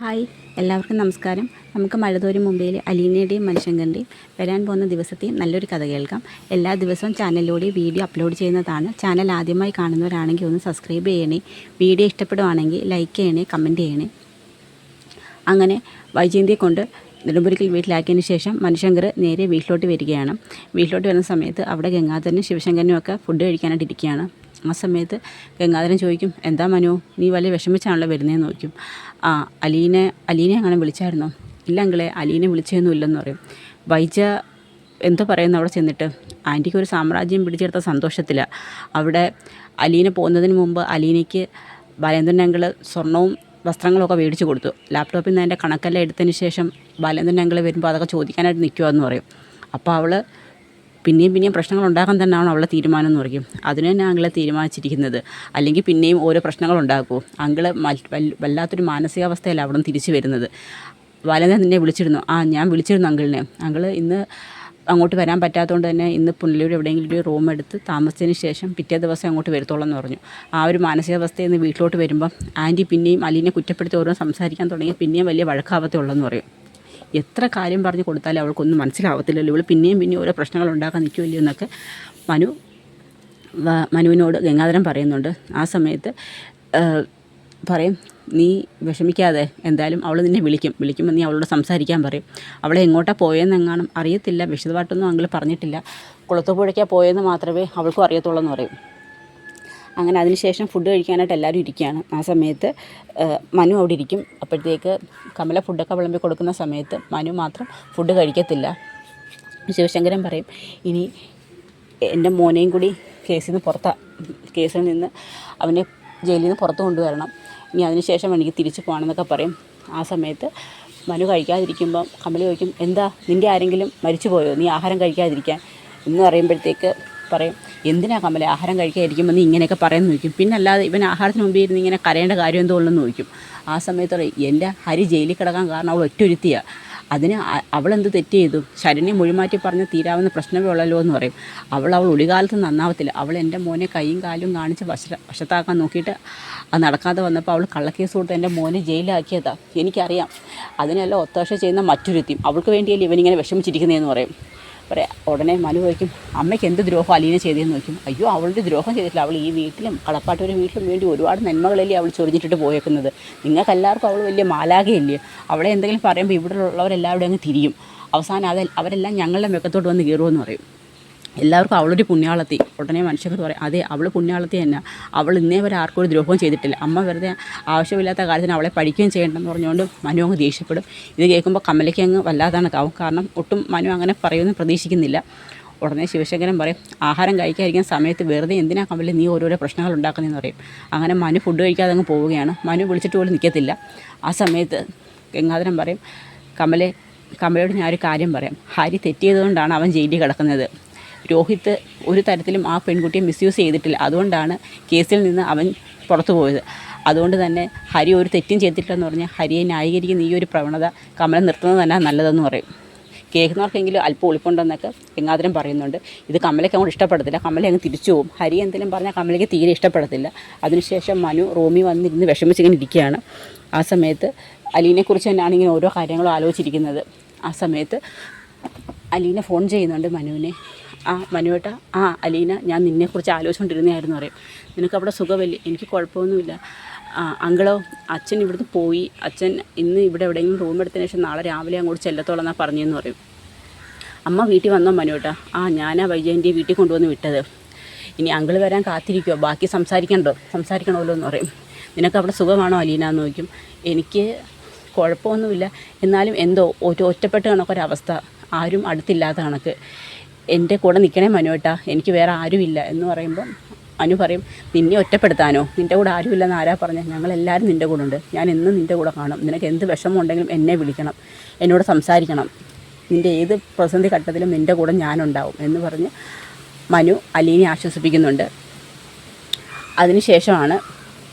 Hi, എല്ലാവർക്കും നമസ്കാരം. നമുക്ക് മഴതോരും മുംബൈയിലെ അലീനയുടെയും മനുശങ്കറിൻ്റെയും വരാൻ പോകുന്ന ദിവസത്തെയും നല്ലൊരു കഥ കേൾക്കാം. എല്ലാ ദിവസവും ചാനലിലൂടെ വീഡിയോ അപ്ലോഡ് ചെയ്യുന്നതാണ്. ചാനൽ ആദ്യമായി കാണുന്നവരാണെങ്കിൽ ഒന്ന് സബ്സ്ക്രൈബ് ചെയ്യണേ. വീഡിയോ ഇഷ്ടപ്പെടുവാണെങ്കിൽ ലൈക്ക് ചെയ്യണേ, കമൻറ്റ് ചെയ്യണേ. അങ്ങനെ വൈജയന്തിയെ കൊണ്ട് നെടുമ്പുരിക്കൽ വീട്ടിലാക്കിയതിന് ശേഷം മനുശങ്കർ നേരെ വീട്ടിലോട്ട് വരികയാണ്. വീട്ടിലോട്ട് വരുന്ന സമയത്ത് അവിടെ ഗംഗാധരനും ശിവശങ്കരനും ഒക്കെ ഫുഡ് കഴിക്കാനായിട്ട് ഇരിക്കുകയാണ്. ആ സമയത്ത് ഗംഗാധരൻ ചോദിക്കും, എന്താ മനു, നീ വലിയ വിഷമിച്ചാണല്ലോ വരുന്നതെന്ന് ചോദിക്കും. അലീനെ അങ്ങനെ വിളിച്ചായിരുന്നോ? ഇല്ല അങ്കിളെ, അലീനെ വിളിച്ചതൊന്നും ഇല്ലെന്ന് പറയും. വൈജ എന്തോ പറയുന്നു അവിടെ ചെന്നിട്ട്? ആൻറ്റിക്ക് ഒരു സാമ്രാജ്യം പിടിച്ചെടുത്ത സന്തോഷത്തിലാണ്. അവിടെ അലീന പോകുന്നതിന് മുമ്പ് അലീനയ്ക്ക് ബാലേന്ദ്രൻ അങ്കിൾ സ്വർണവും വസ്ത്രങ്ങളൊക്കെ മേടിച്ച് കൊടുത്തു. ലാപ്ടോപ്പിൽ നിന്ന് അതിൻ്റെ കണക്കെല്ലാം എടുത്തതിന് ശേഷം ബാലേന്ദ്രൻ അങ്കിൾ വരുമ്പോൾ അതൊക്കെ ചോദിക്കാനായിട്ട് നിൽക്കുമെന്ന് പറയും. അപ്പോൾ അവൾ പിന്നെയും പ്രശ്നങ്ങൾ ഉണ്ടാക്കാൻ തന്നെയാണ് അവളെ തീരുമാനം എന്ന് പറയും. അതിന് തന്നെ അങ്കിളെ തീരുമാനിച്ചിരിക്കുന്നത്. അല്ലെങ്കിൽ പിന്നെയും ഓരോ പ്രശ്നങ്ങൾ ഉണ്ടാക്കുമോ? അങ്കിള് വല്ലാത്തൊരു മാനസികാവസ്ഥയല്ല അവിടെ നിന്ന് തിരിച്ചു വരുന്നത്. ബാലേന്ദ്രൻ നിന്നെ വിളിച്ചിരുന്നു? ഞാൻ വിളിച്ചിരുന്നു അങ്കിളിനെ. അങ്കിള് ഇന്ന് അങ്ങോട്ട് വരാൻ പറ്റാത്തതുകൊണ്ട് തന്നെ ഇന്ന് പുനലൂർ എവിടെയെങ്കിലും ഒരു റൂം എടുത്ത് താമസിച്ചതിന് ശേഷം പിറ്റേ ദിവസം അങ്ങോട്ട് വരത്തോളം എന്ന് പറഞ്ഞു. ആ ഒരു മാനസികാവസ്ഥയിൽ നിന്ന് വീട്ടിലോട്ട് വരുമ്പം ആൻറ്റി പിന്നെയും അലീനെ കുറ്റപ്പെടുത്തി ഓരോ സംസാരിക്കാൻ തുടങ്ങി. പിന്നെയും വലിയ വഴക്കാവത്തേ ഉള്ളെന്ന് പറയും. എത്ര കാര്യം പറഞ്ഞു കൊടുത്താലും അവൾക്കൊന്നും മനസ്സിലാവത്തില്ലല്ലോ. ഇവൾ പിന്നെയും ഓരോ പ്രശ്നങ്ങൾ ഉണ്ടാക്കാൻ നിൽക്കുമല്ലോ എന്നൊക്കെ മനുവിനോട് ഗംഗാധരൻ പറയുന്നുണ്ട്. ആ സമയത്ത് പറയും, നീ വിഷമിക്കാതെ, എന്തായാലും അവൾ നിന്നെ വിളിക്കുമ്പോൾ നീ അവളോട് സംസാരിക്കാൻ പറയും. അവളെ എങ്ങോട്ടാണ് പോയെന്നെങ്ങാനും അറിയത്തില്ല, വിശദമായിട്ടൊന്നും അങ്കിൾ പറഞ്ഞിട്ടില്ല. കുളത്തുപുഴയ്ക്കാണ് പോയെന്ന് മാത്രമേ അവൾക്കും അറിയത്തുള്ളൂ എന്ന് പറയും. അങ്ങനെ അതിനുശേഷം ഫുഡ് കഴിക്കാനായിട്ട് എല്ലാവരും ഇരിക്കുകയാണ്. ആ സമയത്ത് മനു അവിടെ ഇരിക്കും. അപ്പോഴത്തേക്ക് കമല ഫുഡൊക്കെ വിളമ്പി കൊടുക്കുന്ന സമയത്ത് മനു മാത്രം ഫുഡ് കഴിക്കത്തില്ല. ശിവശങ്കരൻ പറയും, ഇനി എൻ്റെ മോനെയും കൂടി കേസിൽ നിന്ന് അവനെ ജയിലിൽ നിന്ന് പുറത്ത് കൊണ്ടുവരണം. ഇനി അതിനുശേഷം എനിക്ക് തിരിച്ചു പോകണമെന്നൊക്കെ പറയും. ആ സമയത്ത് മനു കഴിക്കാതിരിക്കുമ്പം കമല ചോദിക്കും, എന്താ നിൻ്റെ ആരെങ്കിലും മരിച്ചു പോയോ, നീ ആഹാരം കഴിക്കാതിരിക്കാൻ എന്ന് പറയുമ്പോഴത്തേക്ക് പറയും, എന്തിനാ കമല ആഹാരം കഴിക്കാതിരിക്കുമ്പോൾ നീ ഇങ്ങനെയൊക്കെ പറയുമെന്ന് ചോദിക്കും. പിന്നെ അല്ലാതെ ഇവൻ ആഹാരത്തിന് മുമ്പ് ഇരുന്ന് ഇങ്ങനെ കരയേണ്ട കാര്യം എന്തോ ഉള്ളെന്ന് ചോദിക്കും. ആ സമയത്ത് എൻ്റെ ഹരി ജയിലിൽ കിടക്കാൻ കാരണം അവൾ ഒറ്റൊരുത്തിയാണ്. അതിന് അവളെന്ത് തെറ്റ് ചെയ്തു? ശരണ്യെ മൊഴിമാറ്റി പറഞ്ഞ് തീരാവുന്ന പ്രശ്നമേ ഉള്ളല്ലോ എന്ന് പറയും. അവൾ ഒളികാലത്ത് നന്നാവത്തില്ല. അവൾ എൻ്റെ മോനെ കൈയും കാലും കാണിച്ച് വശത്താക്കാൻ നോക്കിയിട്ട് അത് നടക്കാതെ വന്നപ്പോൾ അവൾ കള്ളക്കേസ് കൊടുത്ത് എൻ്റെ മോനെ ജയിലാക്കിയതാണ്. എനിക്കറിയാം. അതിനെല്ലാം ഒത്താശ ചെയ്യുന്ന മറ്റൊരുത്തിയും. അവൾക്ക് വേണ്ടിയല്ലേ ഇവനിങ്ങനെ വിഷമിച്ചിരിക്കുന്നതെന്ന് പറയും. ഉടനെ മനു ചോദിക്കും, അമ്മയ്ക്ക് എന്ത് ദ്രോഹം അലീന ചെയ്തതെന്ന് ചോദിക്കും. അയ്യോ, അവളുടെ ദ്രോഹം ചെയ്തിട്ടില്ല. അവൾ ഈ വീട്ടിലും കളപ്പാട്ടൂരും വീട്ടിലും വേണ്ടി ഒരുപാട് നന്മകളല്ലേ അവൾ ചൊരിഞ്ഞിട്ടിട്ട് പോയേക്കുന്നത്. നിങ്ങൾക്കെല്ലാവർക്കും അവൾ വലിയ മാലാഖയല്ലേ. അവളെ എന്തെങ്കിലും പറയുമ്പോൾ ഇവിടെ ഉള്ളവരെല്ലാവരും അങ്ങ് തിരിയും. അവസാനം അവരെല്ലാം ഞങ്ങളുടെ മെക്കത്തോട്ട് വന്ന് കയറുമെന്ന് പറയും. എല്ലാവർക്കും അവളൊരു പുണ്യാളത്തി. ഉടനെ മനുഷ്യർ പറയും, അതെ, അവൾ പുണ്യാളത്തി തന്നെ. അവൾ ഇന്നേ വരെ ആർക്കും ഒരു ദ്രോഹവും ചെയ്തിട്ടില്ല. അമ്മ വെറുതെ ആവശ്യമില്ലാത്ത കാര്യത്തിന് അവളെ പഠിക്കുകയും ചെയ്യണമെന്ന് പറഞ്ഞുകൊണ്ട് മനു അങ്ങ് ദേഷ്യപ്പെടും. ഇത് കേൾക്കുമ്പോൾ കമലയ്ക്ക് അങ്ങ് വല്ലാതാണ് കാവും. കാരണം ഒട്ടും മനു അങ്ങനെ പറയുമെന്ന് പ്രതീക്ഷിക്കുന്നില്ല. ഉടനെ ശിവശങ്കരൻ പറയും, ആഹാരം കഴിക്കാതിരിക്കുന്ന സമയത്ത് വെറുതെ എന്തിനാ കമല നീ ഓരോരോ പ്രശ്നങ്ങൾ ഉണ്ടാക്കുന്നതെന്ന് പറയും. അങ്ങനെ മനു ഫുഡ് കഴിക്കാതെ അങ്ങ് പോവുകയാണ്. മനു വിളിച്ചിട്ട് പോലും നിൽക്കത്തില്ല. ആ സമയത്ത് ഗംഗാധരൻ പറയും, കമലയോട് ഞാനൊരു കാര്യം പറയാം. ഹരി തെറ്റിയതുകൊണ്ടാണ് അവൻ ജയിലിൽ കിടക്കുന്നത്. രോഹിത്ത് ഒരു തരത്തിലും ആ പെൺകുട്ടിയെ മിസ്യൂസ് ചെയ്തിട്ടില്ല. അതുകൊണ്ടാണ് കേസിൽ നിന്ന് അവൻ പുറത്തു പോയത്. അതുകൊണ്ട് തന്നെ ഹരി ഒരു തെറ്റും ചെയ്തിട്ടില്ലെന്ന് പറഞ്ഞാൽ ഹരിയെ ന്യായീകരിക്കുന്ന ഈ ഒരു പ്രവണത കമല നിർത്തുന്നത് തന്നെ നല്ലതെന്ന് പറയും. കേൾക്കുന്നവർക്കെങ്കിലും അല്പം ഒളിപ്പുണ്ടെന്നൊക്കെ ഗംഗാധരൻ പറയുന്നുണ്ട്. ഇത് കമലയ്ക്ക് അങ്ങോട്ട് ഇഷ്ടപ്പെടത്തില്ല. കമല അങ്ങ് തിരിച്ചു പോകും. ഹരി എന്തെങ്കിലും പറഞ്ഞാൽ കമലയ്ക്ക് തീരെ ഇഷ്ടപ്പെടത്തില്ല. അതിനുശേഷം മനു റൂമിൽ വന്നിരുന്ന് വിഷമിച്ചിങ്ങനെ ഇരിക്കുകയാണ്. ആ സമയത്ത് അലീനെക്കുറിച്ച് തന്നെയാണ് ഇങ്ങനെ ഓരോ കാര്യങ്ങളും ആലോചിച്ചിരിക്കുന്നത്. ആ സമയത്ത് അലീന ഫോൺ ചെയ്യുന്നുണ്ട് മനുവിനെ. മനുവേട്ടാ, അലീന, ഞാൻ നിന്നെക്കുറിച്ച് ആലോചിച്ചുകൊണ്ടിരുന്നതായിരുന്നു പറയും. നിനക്കവിടെ സുഖമല്ലേ? എനിക്ക് കുഴപ്പമൊന്നുമില്ല. അങ്കിളോ? അച്ഛൻ ഇവിടുന്ന് പോയി. അച്ഛൻ ഇന്ന് ഇവിടെ എവിടെയെങ്കിലും റൂം എടുത്തതിന് ശേഷം നാളെ രാവിലെ അങ്ങോട്ട് ചെല്ലത്തോളം എന്നാണ് പറഞ്ഞതെന്ന് പറയും. അമ്മ വീട്ടിൽ വന്നോ മനുവേട്ടാ? ഞാനാ വൈജയന്തിയെ വീട്ടിൽ കൊണ്ടുവന്ന് വിട്ടത്. ഇനി അങ്കിൾ വരാൻ കാത്തിരിക്കുമോ? ബാക്കി സംസാരിക്കണമല്ലോ എന്ന് പറയും. നിനക്കവിടെ സുഖമാണോ അലീന എന്ന് ചോദിക്കും. എനിക്ക് കുഴപ്പമൊന്നുമില്ല, എന്നാലും എന്തോ ഒറ്റപ്പെട്ട് കണക്കൊരവസ്ഥ, ആരും അടുത്തില്ലാത്ത കണക്ക്. എൻ്റെ കൂടെ നിൽക്കണേ മനുവേട്ടാ, എനിക്ക് വേറെ ആരുമില്ല എന്ന് പറയുമ്പം മനു പറയും, നിന്നെ ഒറ്റപ്പെടുത്താനോ? നിൻ്റെ കൂടെ ആരുമില്ലെന്ന് ആരാ പറഞ്ഞത്? ഞങ്ങളെല്ലാവരും നിൻ്റെ കൂടെ ഉണ്ട്. ഞാൻ എന്നും നിൻ്റെ കൂടെ കാണും. നിനക്ക് എന്ത് വിഷമം ഉണ്ടെങ്കിലും എന്നെ വിളിക്കണം, എന്നോട് സംസാരിക്കണം. നിൻ്റെ ഏത് പ്രതിസന്ധി ഘട്ടത്തിലും നിൻ്റെ കൂടെ ഞാനുണ്ടാവും എന്ന് പറഞ്ഞ് മനു അലീനെ ആശ്വസിപ്പിക്കുന്നുണ്ട്. അതിനുശേഷമാണ്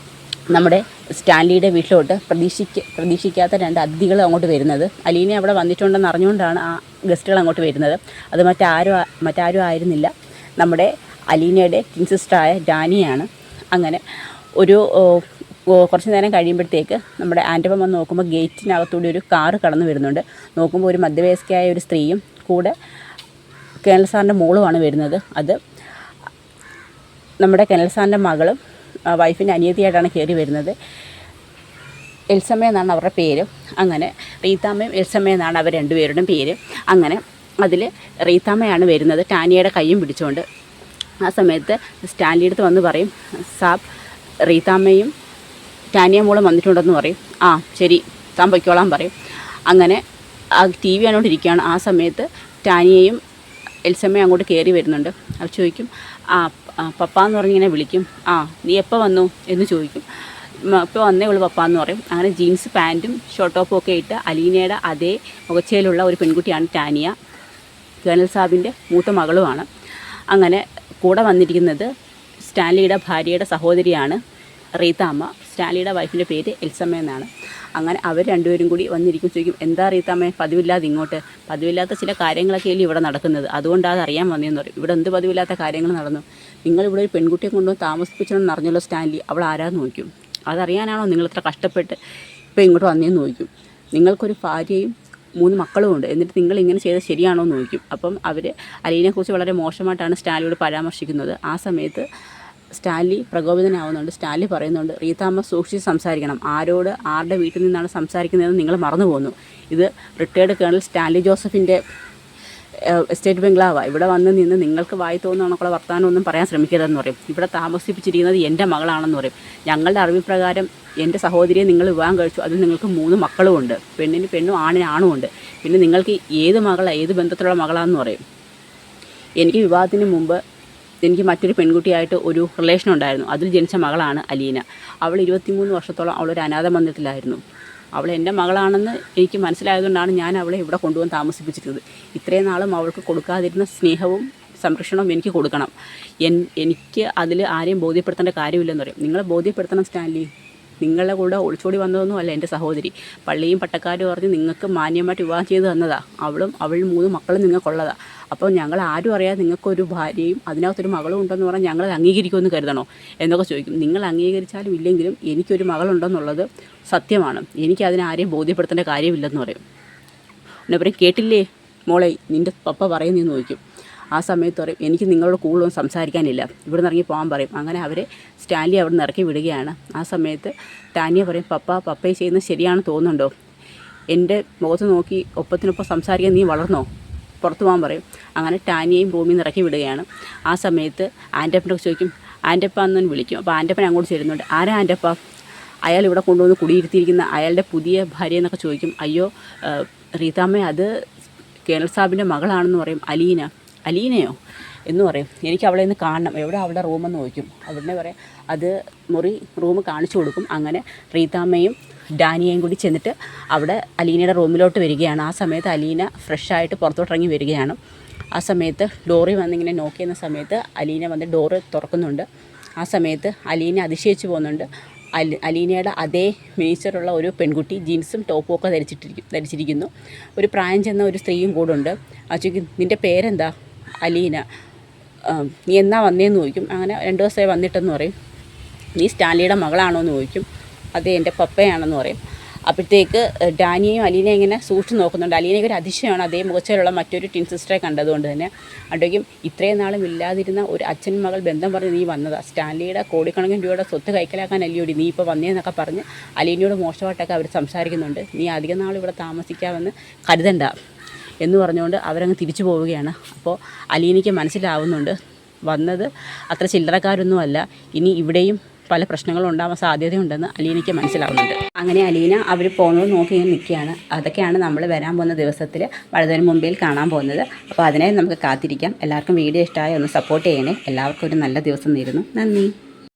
നമ്മുടെ സ്റ്റാൻലിയുടെ വീട്ടിലോട്ട് പ്രതീക്ഷിക്കാത്ത രണ്ട് അതിഥികൾ അങ്ങോട്ട് വരുന്നത്. അലീന അവിടെ വന്നിട്ടുണ്ടെന്ന് അറിഞ്ഞുകൊണ്ടാണ് ആ ഗസ്റ്റുകൾ അങ്ങോട്ട് വരുന്നത്. അത് മറ്റാരും ആയിരുന്നില്ല, നമ്മുടെ അലീനയുടെ കിങ് സിസ്റ്ററായ ഡാനിയാണ്. അങ്ങനെ ഒരു കുറച്ച് നേരം കഴിയുമ്പോഴത്തേക്ക് നമ്മുടെ ആൻ്റപ്പൻ വന്ന് നോക്കുമ്പോൾ ഗേറ്റിനകത്തൂടെ ഒരു കാറ് കടന്നു വരുന്നുണ്ട്. നോക്കുമ്പോൾ ഒരു മധ്യവയസ്കയായ ഒരു സ്ത്രീയും കൂടെ കേണൽ സാറിൻ്റെ മോളുമാണ് വരുന്നത്. അത് നമ്മുടെ കേണൽ സാറിൻ്റെ മകളും വൈഫിൻ്റെ അനിയത്തിയായിട്ടാണ് കയറി വരുന്നത്. എൽസമ്മ എന്നാണ് അവരുടെ പേര്. അങ്ങനെ റീത്താമ്മയും എൽസമ്മ എന്നാണ് അവർ രണ്ടുപേരുടെയും പേര്. അങ്ങനെ അതിൽ റീത്താമ്മയാണ് വരുന്നത്, ടാനിയയുടെ കൈയും പിടിച്ചുകൊണ്ട്. ആ സമയത്ത് സ്റ്റാൻലി അടുത്ത് വന്ന് പറയും, സാബ് റീത്താമ്മയും ടാനിയ മോളും വന്നിട്ടുണ്ടെന്ന് പറയും. ആ ശരി, താൻ പൊയ്ക്കോളാൻ പറയും. അങ്ങനെ ആ ടി വി കണ്ടുകൊണ്ടിരിക്കുകയാണ്. ആ സമയത്ത് ടാനിയയും എൽസമ്മയും അങ്ങോട്ട് കയറി വരുന്നുണ്ട്. അവർ ചോദിക്കും, ആ പപ്പ എന്ന് പറഞ്ഞിങ്ങനെ വിളിക്കും. ആ നീ എപ്പോൾ വന്നു എന്ന് ചോദിക്കും. ഇപ്പോൾ വന്നേ ഉള്ളൂ പപ്പ എന്ന് പറയും. അങ്ങനെ ജീൻസ് പാൻറ്റും ഷോർട്ട് ടോപ്പും ഒക്കെ ഇട്ട് അലീനയുടെ അതേ മുഖച്ചയിലുള്ള ഒരു പെൺകുട്ടിയാണ് ടാനിയ. കേണൽ സാബിൻ്റെ മൂത്ത മകളുമാണ്. അങ്ങനെ കൂടെ വന്നിരിക്കുന്നത് സ്റ്റാൻലിയുടെ ഭാര്യയുടെ സഹോദരിയാണ് റീത്താമ്മ. സ്റ്റാൻലിയുടെ വൈഫിൻ്റെ പേര് എൽസമ്മ എന്നാണ്. അങ്ങനെ അവർ രണ്ടുപേരും കൂടി വന്നിരിക്കും. ചോദിക്കും, എന്താ റീത്താമ്മ പതിവില്ലാതെ ഇങ്ങോട്ട്? പതിവില്ലാത്ത ചില കാര്യങ്ങളൊക്കെയല്ലേ ഇവിടെ നടക്കുന്നത്, അതുകൊണ്ടാണ് അത് അറിയാൻ വന്നതെന്ന് പറയും. ഇവിടെ എന്ത് പതിവില്ലാത്ത കാര്യങ്ങൾ നടന്നു? നിങ്ങളിവിടെ ഒരു പെൺകുട്ടിയെ കൊണ്ടുവന്ന് താമസിപ്പിച്ചെന്ന് അറിഞ്ഞല്ലോ സ്റ്റാൻലി, അവൾ ആരാന്ന് ചോദിക്കും. അതറിയാനാണോ നിങ്ങൾ ഇത്ര കഷ്ടപ്പെട്ട് ഇപ്പോൾ ഇങ്ങോട്ട് വന്നതെന്ന് ചോദിക്കും. നിങ്ങൾക്കൊരു ഭാര്യയും 3 മക്കളുമുണ്ട്, എന്നിട്ട് നിങ്ങൾ ഇങ്ങനെ ചെയ്തത് ശരിയാണോ എന്ന് ചോദിക്കും. അപ്പം അവർ അലീനെക്കുറിച്ച് വളരെ മോശമായിട്ടാണ് സ്റ്റാൻലിയോട് പരാമർശിക്കുന്നത്. ആ സമയത്ത് സ്റ്റാൻലി പ്രകോപിതനാവുന്നുണ്ട്. സ്റ്റാൻലി പറയുന്നുണ്ട്, റീത്താമ്മ സൂക്ഷിച്ച് സംസാരിക്കണം, ആരുടെ വീട്ടിൽ നിന്നാണ് സംസാരിക്കുന്നതെന്ന് നിങ്ങൾ മറന്നു പോകുന്നു. ഇത് റിട്ടയേർഡ് കേണൽ സ്റ്റാൻലി ജോസഫിൻ്റെ എസ്റ്റേറ്റ് ബംഗ്ലാവാണ്. ഇവിടെ വന്ന് നിന്ന് നിങ്ങൾക്ക് വായി തോന്നുന്ന വർത്തമാനമൊന്നും പറയാൻ ശ്രമിക്കരുതെന്ന് പറയും. ഇവിടെ താമസിപ്പിച്ചിരിക്കുന്നത് എൻ്റെ മകളാണെന്ന് പറയും. ഞങ്ങളുടെ അറിവ് പ്രകാരം എൻ്റെ സഹോദരിയെ നിങ്ങൾ വിവാഹം കഴിച്ചു, അതിൽ നിങ്ങൾക്ക് 3 മക്കളുമുണ്ട്. പെണ്ണിന് പെണ്ണും ആണിന് ആണുമുണ്ട്. പിന്നെ നിങ്ങൾക്ക് ഏത് മകളാണ്, ഏത് ബന്ധത്തിലുള്ള മകളാണെന്ന് പറയും. എനിക്ക് വിവാഹത്തിന് മുമ്പ് എനിക്ക് മറ്റൊരു പെൺകുട്ടിയായിട്ട് ഒരു റിലേഷൻ ഉണ്ടായിരുന്നു. അതിൽ ജനിച്ച മകളാണ് അലീന. അവൾ 23 വർഷത്തോളം അവളൊരു അനാഥ മന്ദിരത്തിലായിരുന്നു. അവൾ എൻ്റെ മകളാണെന്ന് എനിക്ക് മനസ്സിലായതുകൊണ്ടാണ് ഞാൻ അവളെ ഇവിടെ കൊണ്ടുവന്ന് താമസിപ്പിച്ചിരുന്നത്. ഇത്രയും നാളും അവൾക്ക് കൊടുക്കാതിരുന്ന സ്നേഹവും സംരക്ഷണവും എനിക്ക് കൊടുക്കണം. എനിക്ക് അതിൽ ആരെയും ബോധ്യപ്പെടുത്തേണ്ട കാര്യമില്ലെന്ന് പറയും. നിങ്ങളെ ബോധ്യപ്പെടുത്തണം സ്റ്റാൻലി. നിങ്ങളുടെ കൂടെ ഒളിച്ചോടി വന്നതൊന്നും അല്ല എൻ്റെ സഹോദരി. പള്ളിയും പട്ടക്കാരും പറഞ്ഞ് നിങ്ങൾക്ക് മാന്യമായിട്ട് വിവാഹം ചെയ്ത് തന്നതാണ്. അവൾ 3 മക്കളും നിങ്ങൾക്കുള്ളതാണ്. അപ്പോൾ ഞങ്ങൾ ആരും അറിയാതെ നിങ്ങൾക്കൊരു ഭാര്യയും അതിനകത്തൊരു മകളും ഉണ്ടെന്ന് പറഞ്ഞാൽ ഞങ്ങളത് അംഗീകരിക്കുമെന്ന് കരുതണോ എന്നൊക്കെ ചോദിക്കും. നിങ്ങൾ അംഗീകരിച്ചാലും ഇല്ലെങ്കിലും എനിക്കൊരു മകളുണ്ടെന്നുള്ളത് സത്യമാണ്. എനിക്കതിനെ ആരെയും ബോധ്യപ്പെടുത്തേണ്ട കാര്യമില്ലെന്ന് പറയും. എന്നെ പറയും, കേട്ടില്ലേ മോളെ നിൻ്റെ പപ്പ പറയുന്നതെന്ന് ചോദിക്കും. ആ സമയത്ത് പറയും, എനിക്ക് നിങ്ങളോട് കൂടുതലൊന്നും സംസാരിക്കാനില്ല, ഇവിടെ നിന്ന് ഇറങ്ങി പോകാൻ പറയും. അങ്ങനെ അവരെ സ്റ്റാൻലി അവിടെ നിന്ന് ഇറക്കി വിടുകയാണ്. ആ സമയത്ത് ടാനിയ പറയും, പപ്പയെ ചെയ്യുന്നത് ശരിയാണെന്ന് തോന്നുന്നുണ്ടോ? എൻ്റെ മുഖത്ത് നോക്കി ഒപ്പത്തിനൊപ്പം സംസാരിക്കാൻ നീ വളർന്നോ? പുറത്തു പോകാൻ പറയും. അങ്ങനെ ടാനിയയും റൂമിൽ നിന്ന് ഇറക്കി വിടുകയാണ്. ആ സമയത്ത് ആൻ്റപ്പനൊക്കെ ചോദിക്കും, ആൻ്റപ്പ എന്ന് വിളിക്കും. അപ്പോൾ ആൻ്റപ്പൻ അങ്ങോട്ട് ചേരുന്നുണ്ട്. ആരാ ആൻ്റപ്പ? അയാൾ ഇവിടെ കൊണ്ടുവന്ന് കുടിയിരുത്തിയിരിക്കുന്ന അയാളുടെ പുതിയ ഭാര്യ എന്നൊക്കെ ചോദിക്കും. അയ്യോ റീത്താമ്മ, അത് കേണൽ സാബിൻ്റെ മകളാണെന്ന് പറയും. അലീനയോ എന്ന് പറയും. എനിക്ക് അവളെ ഒന്ന് കാണണം, എവിടെ അവളുടെ റൂമെന്ന് ചോദിക്കും. അവിടെ പറയും അത് റൂം കാണിച്ചു കൊടുക്കും. അങ്ങനെ റീത്താമ്മയും ഡാനിയയും കൂടി ചെന്നിട്ട് അവിടെ അലീനയുടെ റൂമിലോട്ട് വരികയാണ്. ആ സമയത്ത് അലീന ഫ്രഷായിട്ട് പുറത്തോട്ടിറങ്ങി വരികയാണ്. ആ സമയത്ത് ഡോറി വന്നിങ്ങനെ നോക്ക് ചെയ്യുന്ന സമയത്ത് അലീന വന്ന് ഡോറ് തുറക്കുന്നുണ്ട്. ആ സമയത്ത് അലീന അതിശയിച്ച് പോകുന്നുണ്ട്. അലീനയുടെ അതേ മിനിച്ചറുള്ള ഒരു പെൺകുട്ടി ജീൻസും ടോപ്പും ഒക്കെ ധരിച്ചിരിക്കുന്നു. ഒരു പ്രായം ചെന്ന ഒരു സ്ത്രീയും കൂടെ ഉണ്ട്. ആ ചോദിക്കും, നിൻ്റെ പേരെന്താ? അലീന. നീ എന്നാ വന്നേന്ന് ചോദിക്കും. അങ്ങനെ 2 ദിവസമായി വന്നിട്ടെന്ന് പറയും. നീ സ്റ്റാൻലിയുടെ മകളാണോ എന്ന് ചോദിക്കും. അതെ, എൻ്റെ പപ്പയാണെന്ന് പറയും. അപ്പോഴത്തേക്ക് ഡാനിയയും അലീനയും ഇങ്ങനെ സൂക്ഷിച്ച് നോക്കുന്നുണ്ട്. അലീനയ്ക്ക് ഒരു അതിശയമാണ് അതേ മുഖച്ചയിലുള്ള മറ്റൊരു ടിൻ സിസ്റ്ററെ കണ്ടതുകൊണ്ട് തന്നെ. അപ്പോഴേക്കും ഇത്രയും നാളും ഇല്ലാതിരുന്ന ഒരു അച്ഛൻ മകൾ ബന്ധം പറഞ്ഞ് നീ വന്നതാണ്. സ്റ്റാൻലിയുടെ കോടിക്കണക്കിന് രൂപയുടെ സ്വത്ത് കൈക്കലാക്കാനല്ലയോടി നീ ഇപ്പോൾ വന്നേന്നൊക്കെ പറഞ്ഞ് അലീനയോട് മോശമായിട്ടൊക്കെ അവർ സംസാരിക്കുന്നുണ്ട്. നീ അധികം നാൾ ഇവിടെ താമസിക്കാമെന്ന് കരുതണ്ട എന്ന് പറഞ്ഞുകൊണ്ട് അവരങ്ങ് തിരിച്ചു പോവുകയാണ്. അപ്പോൾ അലീനയ്ക്ക് മനസ്സിലാവുന്നുണ്ട് വന്നത് അത്ര ചില്ലറക്കാരൊന്നുമല്ല, ഇനി ഇവിടെയും പല പ്രശ്നങ്ങളും ഉണ്ടാവാൻ സാധ്യതയുണ്ടെന്ന് അലീനയ്ക്ക് മനസ്സിലാവുന്നുണ്ട്. അങ്ങനെ അലീന അവർ പോകുന്നത് നോക്കി ഇങ്ങനെ നിൽക്കുകയാണ്. അതൊക്കെയാണ് നമ്മൾ വരാൻ പോകുന്ന ദിവസത്തിൽ വഴുതന മുമ്പിൽ കാണാൻ പോകുന്നത്. അപ്പോൾ അതിനെ നമുക്ക് കാത്തിരിക്കാം. എല്ലാവർക്കും വീഡിയോ ഇഷ്ടമായി ഒന്ന് സപ്പോർട്ട് ചെയ്യണേ. എല്ലാവർക്കും ഒരു നല്ല ദിവസം നേരുന്നു. നന്ദി.